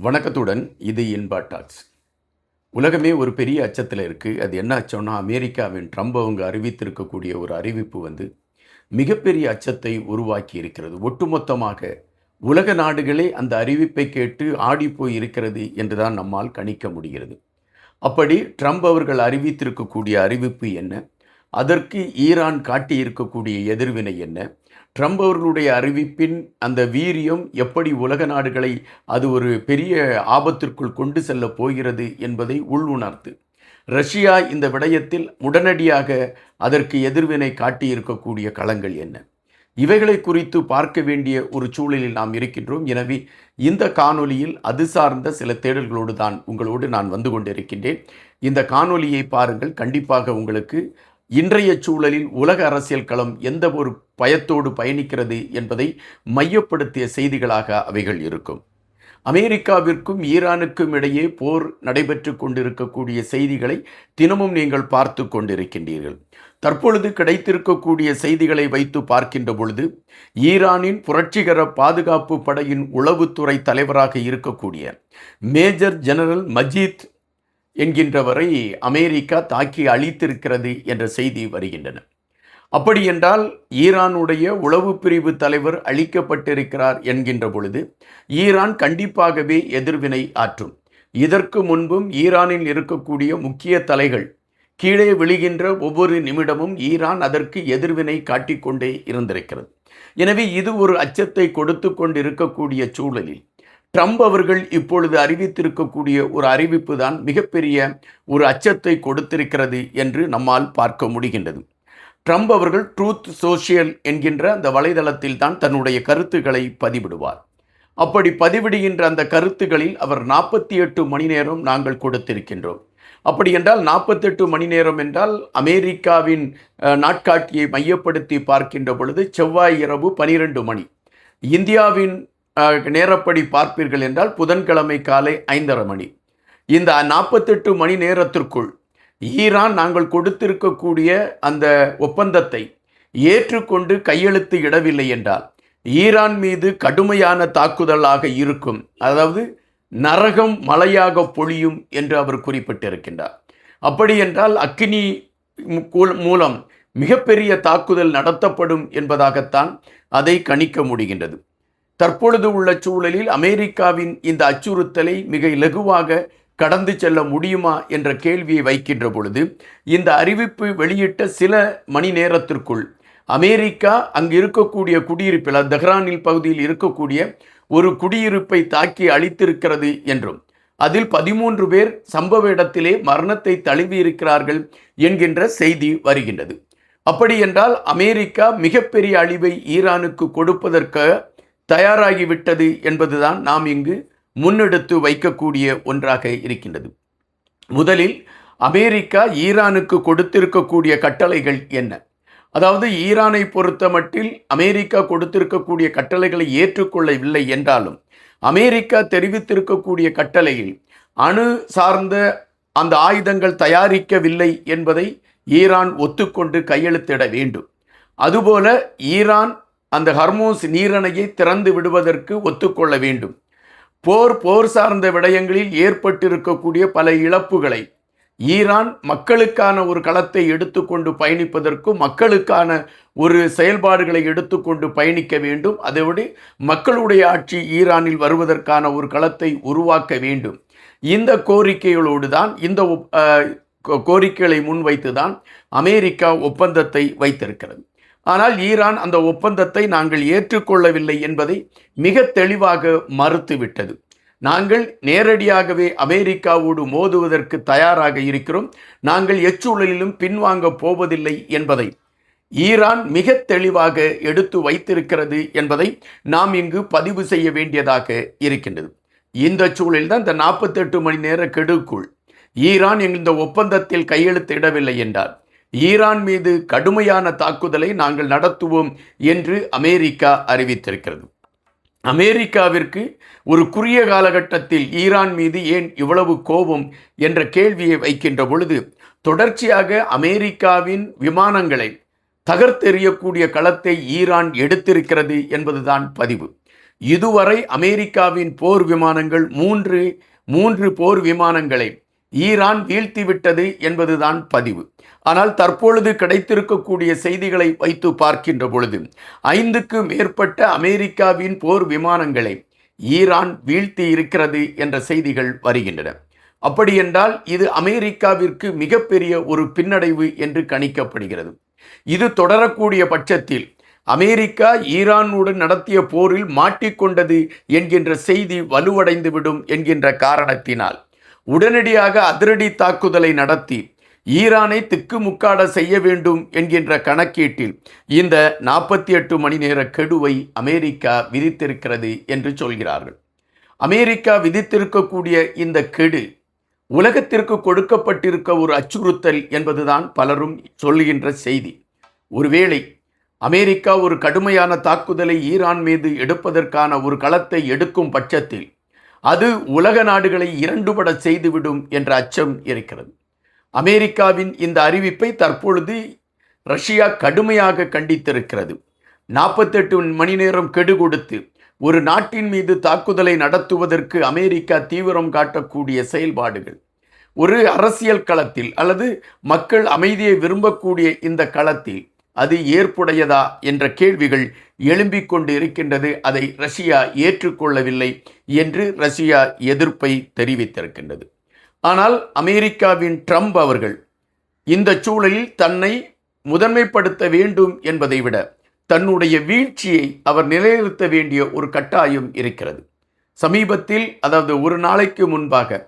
வணக்கத்துடன் இது இன்பா டாக்ஸ். உலகமே ஒரு பெரிய அச்சத்தில் இருக்குது. அது என்ன அச்சம்னா, அமெரிக்காவின் ட்ரம்ப் அவங்க அறிவித்திருக்கக்கூடிய ஒரு அறிவிப்பு மிகப்பெரிய அச்சத்தை உருவாக்கி இருக்கிறது. ஒட்டுமொத்தமாக உலக நாடுகளே அந்த அறிவிப்பை கேட்டு ஆடிப்போய் இருக்கிறது என்று தான் நம்மால் கணிக்க முடிகிறது. அப்படி ட்ரம்ப் அவர்கள் அறிவித்திருக்கக்கூடிய அறிவிப்பு என்ன? அதற்கு ஈரான் காட்டியிருக்கக்கூடிய எதிர்வினை என்ன? ட்ரம்ப் அவர்களுடைய அறிவிப்பின் அந்த வீரியம் எப்படி உலக நாடுகளை அது ஒரு பெரிய ஆபத்திற்குள் கொண்டு செல்ல போகிறது என்பதை உள்ளுணர்த்து ரஷ்யா இந்த விடயத்தில் உடனடியாக அதற்கு எதிர்வினை காட்டியிருக்கக்கூடிய களங்கள் என்ன? இவைகளை குறித்து பார்க்க வேண்டிய ஒரு சூழலில் நாம் இருக்கின்றோம். எனவே இந்த காணொலியில் அது சார்ந்த சில தேடல்களோடு தான் உங்களோடு நான் வந்து கொண்டிருக்கின்றேன். இந்த காணொலியை பாருங்கள். கண்டிப்பாக உங்களுக்கு இன்றைய சூழலில் உலக அரசியல் களம் எந்த ஒரு பயத்தோடு பயணிக்கிறது என்பதை மையப்படுத்திய செய்திகளாக அவைகள் இருக்கும். அமெரிக்காவிற்கும் ஈரானுக்கும் இடையே போர் நடைபெற்று கொண்டிருக்கக்கூடிய செய்திகளை தினமும் நீங்கள் பார்த்து கொண்டிருக்கின்றீர்கள். தற்பொழுது கிடைத்திருக்கக்கூடிய செய்திகளை வைத்து பார்க்கின்ற பொழுது, ஈரானின் புரட்சிகர பாதுகாப்பு படையின் உளவுத்துறை தலைவராக இருக்கக்கூடிய மேஜர் ஜெனரல் மஜீத் என்கின்றவரை அமெரிக்கா தாக்கி அழித்திருக்கிறது என்ற செய்தி வருகின்றன. அப்படி என்றால் ஈரானுடைய உளவு பிரிவு தலைவர் அழிக்கப்பட்டிருக்கிறார் என்கின்ற பொழுது ஈரான் கண்டிப்பாகவே எதிர்வினை ஆற்றும். இதற்கு முன்பும் ஈரானில் இருக்கக்கூடிய முக்கிய தலைகள் கீழே விழுகின்ற ஒவ்வொரு நிமிடமும் ஈரான் அதற்கு எதிர்வினை காட்டிக்கொண்டே இருந்திருக்கிறது. எனவே இது ஒரு அச்சத்தை கொடுத்து கொண்டிருக்கக்கூடிய சூழலில் ட்ரம்ப் அவர்கள் இப்பொழுது அறிவித்திருக்கக்கூடிய ஒரு அறிவிப்பு தான் மிகப்பெரிய ஒரு அச்சத்தை கொடுத்திருக்கிறது என்று நம்மால் பார்க்க முடிகின்றது. ட்ரம்ப் அவர்கள் ட்ரூத் சோஷியல் என்கின்ற அந்த வலைதளத்தில் தான் தன்னுடைய கருத்துக்களை பதிவிடுவார். அப்படி பதிவிடுகின்ற அந்த கருத்துக்களில் அவர் 48 மணி நேரம் நாங்கள் கொடுத்திருக்கின்றோம். அப்படி என்றால் 48 மணி நேரம் என்றால் அமெரிக்காவின் நாட்காட்டியை மையப்படுத்தி பார்க்கின்ற பொழுது செவ்வாய் இரவு 12 மணி, இந்தியாவின் நேரப்படி பார்ப்பீர்கள் என்றால் புதன்கிழமை காலை 5:30 மணி. இந்த 48 மணி நேரத்திற்குள் ஈரான் நாங்கள் கொடுத்திருக்கக்கூடிய அந்த ஒப்பந்தத்தை ஏற்றுக்கொண்டு கையெழுத்து இடவில்லை என்றால் ஈரான் மீது கடுமையான தாக்குதலாக இருக்கும், அதாவது நரகம் மழையாக பொழியும் என்று அவர் குறிப்பிட்டிருக்கின்றார். அப்படி என்றால் அக்னி மூலம் மிகப்பெரிய தாக்குதல் நடத்தப்படும் என்பதாகத்தான் அதை கணிக்க முடிகின்றது. தற்பொழுது உள்ள சூழலில் அமெரிக்காவின் இந்த அச்சுறுத்தலை மிக இலகுவாக கடந்து செல்ல முடியுமா என்ற கேள்வியை வைக்கின்ற பொழுது, இந்த அறிவிப்பு வெளியிட்ட சில மணி நேரத்திற்குள் அமெரிக்கா அங்கு இருக்கக்கூடிய குடியிருப்பில், தெஹ்ரானில் பகுதியில் இருக்கக்கூடிய ஒரு குடியிருப்பை தாக்கி அழித்திருக்கிறது என்றும் அதில் 13 பேர் சம்பவ இடத்திலே மரணத்தை தழுவியிருக்கிறார்கள் என்கின்ற செய்தி வருகின்றது. அப்படி என்றால் அமெரிக்கா மிகப்பெரிய அழிவை ஈரானுக்கு கொடுப்பதற்கு தயாராகிவிட்டது என்பதுதான் நாம் இங்கு முன்னெடுத்து வைக்கக்கூடிய ஒன்றாக இருக்கின்றது. முதலில் அமெரிக்கா ஈரானுக்கு கொடுத்திருக்கக்கூடிய கட்டளைகள் என்ன? அதாவது ஈரானை பொறுத்த மட்டில் அமெரிக்கா கொடுத்திருக்கக்கூடிய கட்டளைகளை ஏற்றுக்கொள்ளவில்லை என்றாலும் அமெரிக்கா தெரிவித்திருக்கக்கூடிய கட்டளையில் அணு சார்ந்த அந்த ஆயுதங்கள் தயாரிக்கவில்லை என்பதை ஈரான் ஒத்துக்கொண்டு கையெழுத்திட வேண்டும். அதுபோல ஈரான் அந்த ஹர்மோஸ் நீரணையை திறந்து விடுவதற்கு ஒத்துக்கொள்ள வேண்டும். போர் சார்ந்த விடயங்களில் ஏற்பட்டிருக்கக்கூடிய பல இழப்புகளை ஈரான் மக்களுக்கான ஒரு களத்தை எடுத்துக்கொண்டு பயணிப்பதற்கும் மக்களுக்கான ஒரு செயல்பாடுகளை எடுத்துக்கொண்டு பயணிக்க வேண்டும். அதைவிட மக்களுடைய ஆட்சி ஈரானில் வருவதற்கான ஒரு களத்தை உருவாக்க வேண்டும். இந்த கோரிக்கைகளோடு தான், இந்த கோரிக்கைகளை முன்வைத்து தான் அமெரிக்கா ஒப்பந்தத்தை வைத்திருக்கிறது. ஆனால் ஈரான் அந்த ஒப்பந்தத்தை நாங்கள் ஏற்றுக்கொள்ளவில்லை என்பதை மிக தெளிவாக மறுத்துவிட்டது. நாங்கள் நேரடியாகவே அமெரிக்காவோடு மோதுவதற்கு தயாராக இருக்கிறோம், நாங்கள் எச்சூழலிலும் பின்வாங்க போவதில்லை என்பதை ஈரான் மிக தெளிவாக எடுத்து வைத்திருக்கிறது என்பதை நாம் இங்கு பதிவு செய்ய வேண்டியதாக இருக்கின்றது. இந்த சூழலில் இந்த 48 மணி நேர கெடுக்குள் ஈரான் இந்த ஒப்பந்தத்தில் கையெழுத்திடவில்லை என்றால் ஈரான் மீது கடுமையான தாக்குதலை நாங்கள் நடத்துவோம் என்று அமெரிக்கா அறிவித்திருக்கிறது. அமெரிக்காவிற்கு ஒரு குறுகிய காலகட்டத்தில் ஈரான் மீது ஏன் இவ்வளவு கோபம் என்ற கேள்வியை வைக்கின்ற பொழுது, தொடர்ச்சியாக அமெரிக்காவின் விமானங்களை தகர்த்தெறியக்கூடிய களத்தை ஈரான் எடுத்திருக்கிறது என்பதுதான் பதிவு. இதுவரை அமெரிக்காவின் போர் விமானங்கள் மூன்று போர் விமானங்களை ஈரான் வீழ்த்திவிட்டது என்பதுதான் பதிவு. ஆனால் தற்பொழுது கிடைத்திருக்கக்கூடிய செய்திகளை வைத்து பார்க்கின்ற பொழுது 5க்கு மேற்பட்ட அமெரிக்காவின் போர் விமானங்களை ஈரான் வீழ்த்தி இருக்கிறது என்ற செய்திகள் வருகின்றன. அப்படி என்றால் இது அமெரிக்காவிற்கு மிகப்பெரிய ஒரு பின்னடைவு என்று கணிக்கப்படுகிறது. இது தொடரக்கூடிய பட்சத்தில் அமெரிக்கா ஈரானுடன் நடத்திய போரில் மாட்டிக்கொண்டது என்கின்ற செய்தி வலுவடைந்துவிடும் என்கின்ற காரணத்தினால் உடனடியாக அதிரடி தாக்குதலை நடத்தி ஈரானை திக்குமுக்காட செய்ய வேண்டும் என்கின்ற கணக்கீட்டில் இந்த 48 மணி நேர கெடுவை அமெரிக்கா விதித்திருக்கிறது என்று சொல்கிறார்கள். அமெரிக்கா விதித்திருக்கக்கூடிய இந்த கெடு உலகத்திற்கு கொடுக்கப்பட்டிருக்க ஒரு அச்சுறுத்தல் என்பதுதான் பலரும் சொல்லுகின்ற செய்தி. ஒருவேளை அமெரிக்கா ஒரு கடுமையான தாக்குதலை ஈரான் மீது எடுப்பதற்கான ஒரு களத்தை எடுக்கும் பட்சத்தில் அது உலக நாடுகளை இரண்டுபட செய்துவிடும் என்ற அச்சம் இருக்கிறது. அமெரிக்காவின் இந்த அறிவிப்பை தற்பொழுது ரஷ்யா கடுமையாக கண்டித்திருக்கிறது. 48 மணி நேரம் கெடு கொடுத்து ஒரு நாட்டின் மீது தாக்குதலை நடத்துவதற்கு அமெரிக்கா தீவிரம் காட்டக்கூடிய செயல்பாடுகள் ஒரு அரசியல் களத்தில் அல்லது மக்கள் அமைதியை விரும்பக்கூடிய இந்த களத்தில் அது ஏற்புடையதா என்ற கேள்விகள் எழும்பிக் கொண்டு இருக்கின்றது. அதை ரஷ்யா ஏற்றுக்கொள்ளவில்லை என்று ரஷ்யா எதிர்ப்பை தெரிவித்திருக்கின்றது. ஆனால் அமெரிக்காவின் ட்ரம்ப் அவர்கள் இந்த சூழலில் தன்னை முதன்மைப்படுத்த வேண்டும் என்பதை விட தன்னுடைய வீழ்ச்சியை அவர் நிலைநிறுத்த வேண்டிய ஒரு கட்டாயம் இருக்கிறது. சமீபத்தில், அதாவது ஒரு நாளைக்கு முன்பாக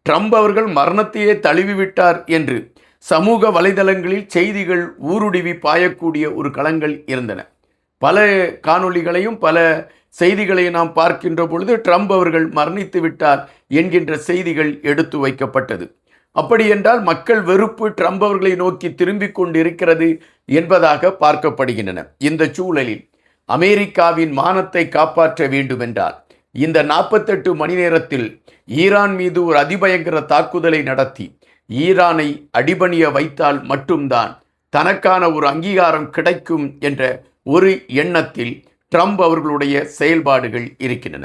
ட்ரம்ப் அவர்கள் மரணத்தையே தழுவிவிட்டார் என்று சமூக வலைதளங்களில் செய்திகள் ஊருடுவி பாயக்கூடிய ஒரு களங்கள் இருந்தன. பல காணொளிகளையும் பல செய்திகளையும் நாம் பார்க்கின்ற பொழுது ட்ரம்ப் அவர்கள் மரணித்து விட்டார் என்கின்ற செய்திகள் எடுத்து வைக்கப்பட்டது. அப்படி என்றால் மக்கள் வெறுப்பு ட்ரம்ப் அவர்களை நோக்கி திரும்பிக் கொண்டு இருக்கிறது என்பதாக பார்க்கப்படுகின்றன. இந்த சூழலில் அமெரிக்காவின் மானத்தை காப்பாற்ற வேண்டுமென்றால் இந்த 48 மணி நேரத்தில் ஈரான் மீது ஒரு அதிபயங்கர தாக்குதலை நடத்தி ஈரானை அடிபணிய வைத்தால் மட்டும்தான் தனக்கான ஒரு அங்கீகாரம் கிடைக்கும் என்ற ஒரு எண்ணத்தில் ட்ரம்ப் அவர்களுடைய செயல்பாடுகள் இருக்கின்றன.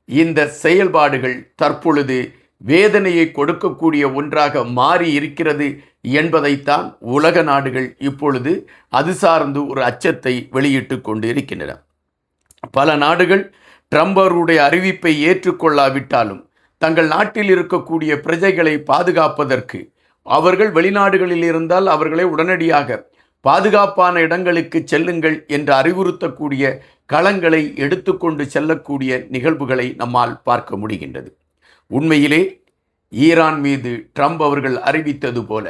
இந்த செயல்பாடுகள் தற்பொழுது வேதனையை கொடுக்கக்கூடிய ஒன்றாக மாறி இருக்கிறது என்பதைத்தான் உலக நாடுகள் இப்பொழுது அது சார்ந்து ஒரு அச்சத்தை வெளியிட்டு கொண்டு இருக்கின்றன. பல நாடுகள் ட்ரம்ப் அவர்களுடைய அறிவிப்பை ஏற்றுக்கொள்ளாவிட்டாலும் தங்கள் நாட்டில் இருக்கக்கூடிய பிரஜைகளை பாதுகாப்பதற்கு அவர்கள் வெளிநாடுகளில் இருந்தால் அவர்களை உடனடியாக பாதுகாப்பான இடங்களுக்கு செல்லுங்கள் என்று அறிவுறுத்தக்கூடிய களங்களை எடுத்துக்கொண்டு செல்லக்கூடிய நிகழ்வுகளை நம்மால் பார்க்க முடிகின்றது. உண்மையிலே ஈரான் மீது ட்ரம்ப் அவர்கள் அறிவித்தது போல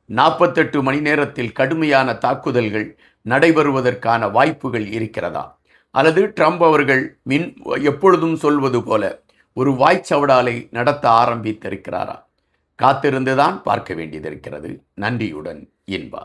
48 மணி நேரத்தில் கடுமையான தாக்குதல்கள் நடைபெறுவதற்கான வாய்ப்புகள் இருக்கிறதா, அல்லது ட்ரம்ப் அவர்கள் எப்பொழுதும் சொல்வது போல ஒரு வாய்ச்சவடாலை நடத்த ஆரம்பித்திருக்கிறாரா? காத்திருந்துதான் பார்க்க வேண்டியதிருக்கிறது. நன்றியுடன் இன்பா.